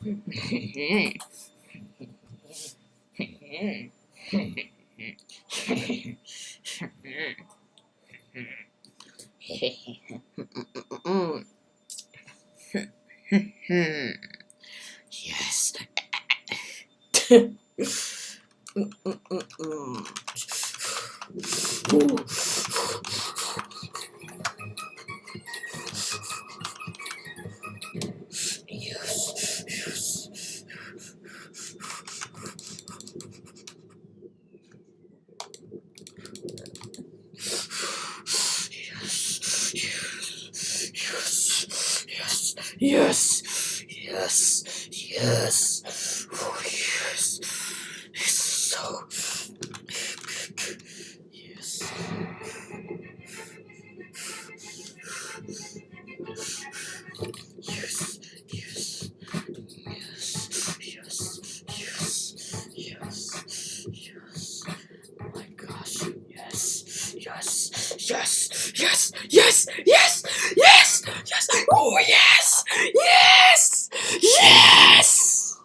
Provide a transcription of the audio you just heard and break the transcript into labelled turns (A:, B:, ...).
A: Yes. Yes. Yes. Yes, yes, yes, yes. Oh, yes. It's so. Yes, yes, yes, yes, yes, yes, yes, yes. Oh my gosh, yes, yes, yes, yes, yes, yes, yes, yes. Oh yes, yes, yes.